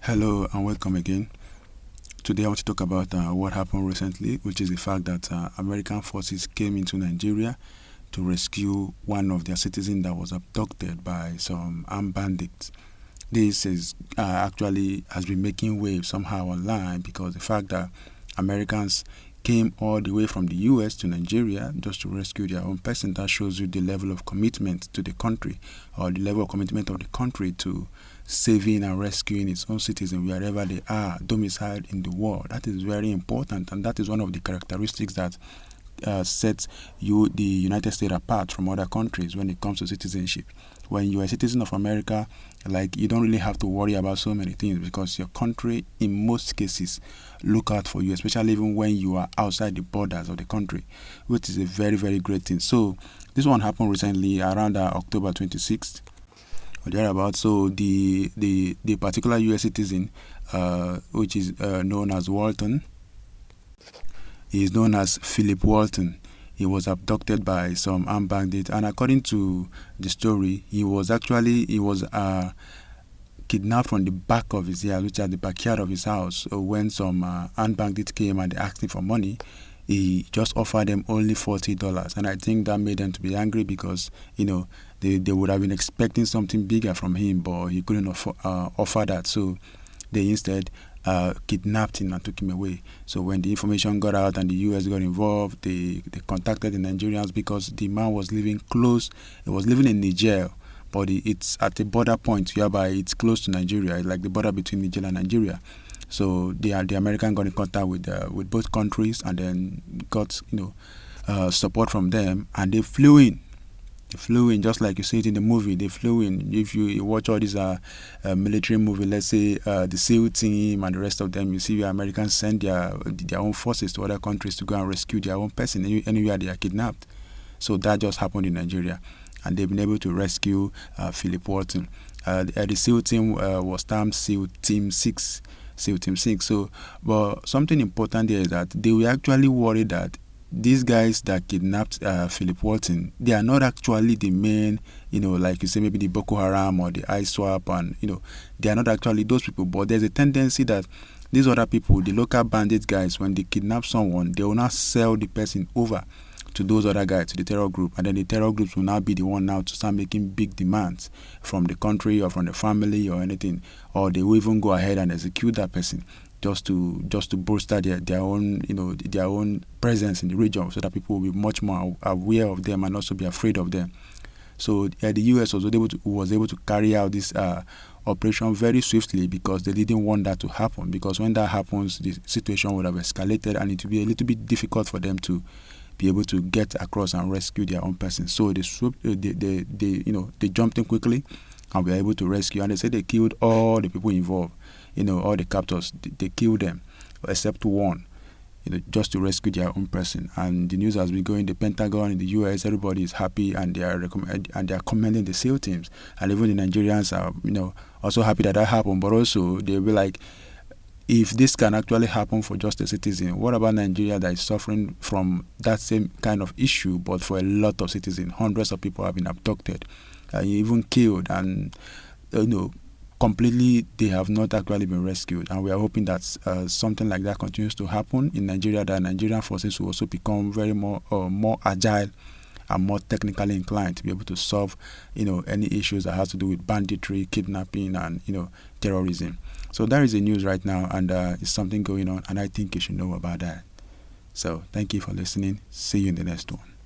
Hello and welcome again. Today I want to talk about what happened recently, which is the fact that American forces came into Nigeria to rescue one of their citizens that was abducted by some armed bandits. This is actually has been making waves somehow online because the fact that Americans came all the way from the US to Nigeria just to rescue their own person, that shows you the level of commitment to the country, or the level of commitment of the country to saving and rescuing its own citizens wherever they are domiciled in the world. That is very important, and that is one of the characteristics that sets the United States apart from other countries when it comes to citizenship. When you are a citizen of America, you don't really have to worry about so many things because your country, in most cases, look out for you, especially even when you are outside the borders of the country, which is a very, very great thing. So this one happened recently around October 26th or thereabouts. So the particular U.S. citizen, which is known as Walton, he is known as Philip Walton. He was abducted by some armed bandits, and according to the story, he was kidnapped from the back of his house, which is the backyard of his house. So when some armed bandits came and they asked him for money, he just offered them only $40, and I think that made them to be angry because they would have been expecting something bigger from him, but he couldn't offer that. So they instead kidnapped him and took him away. So when the information got out and the US got involved, they contacted the Nigerians because the man was living close. He was living in Niger, but it's at a border point whereby it's close to Nigeria. It's like the border between Niger and Nigeria. So the American got in contact with both countries and then got support from them, and they flew in. They flew in just like you see it in the movie. They flew in. If you watch all these military movie, let's say the SEAL team and the rest of them, you see where Americans send their own forces to other countries to go and rescue their own person anywhere they are kidnapped. So that just happened in Nigeria, and they've been able to rescue Philip Walton. The SEAL team was termed SEAL Team 6. SEAL Team 6. So, but something important there is that they were actually worried that these guys that kidnapped Philip Walton, they are not actually the main, like you say, maybe the Boko Haram or the ISWAP, and they are not actually those people. But there's a tendency that these other people, the local bandit guys, when they kidnap someone, they will not sell the person over to those other guys, to the terror group, and then the terror groups will now be the one now to start making big demands from the country or from the family or anything, or they will even go ahead and execute that person just to bolster their own their own presence in the region, so that people will be much more aware of them and also be afraid of them. So the US was able to carry out this operation very swiftly because they didn't want that to happen, because when that happens, the situation would have escalated and it would be a little bit difficult for them to be able to get across and rescue their own person. So they jumped in quickly and were able to rescue, and they said they killed all the people involved, all the captors. They killed them except one, just to rescue their own person. And the news has been going. The Pentagon in the US, everybody is happy, and they are commending the SEAL teams, and even the Nigerians are also happy that happened. But also they'll be like, if this can actually happen for just a citizen, what about Nigeria that is suffering from that same kind of issue, but for a lot of citizens? Hundreds of people have been abducted, even killed, and completely they have not actually been rescued. And we are hoping that something like that continues to happen in Nigeria, that Nigerian forces will also become more agile and more technically inclined to be able to solve any issues that has to do with banditry, kidnapping, and terrorism. So that is the news right now, and it's something going on, and I think you should know about that. So thank you for listening. See you in the next one.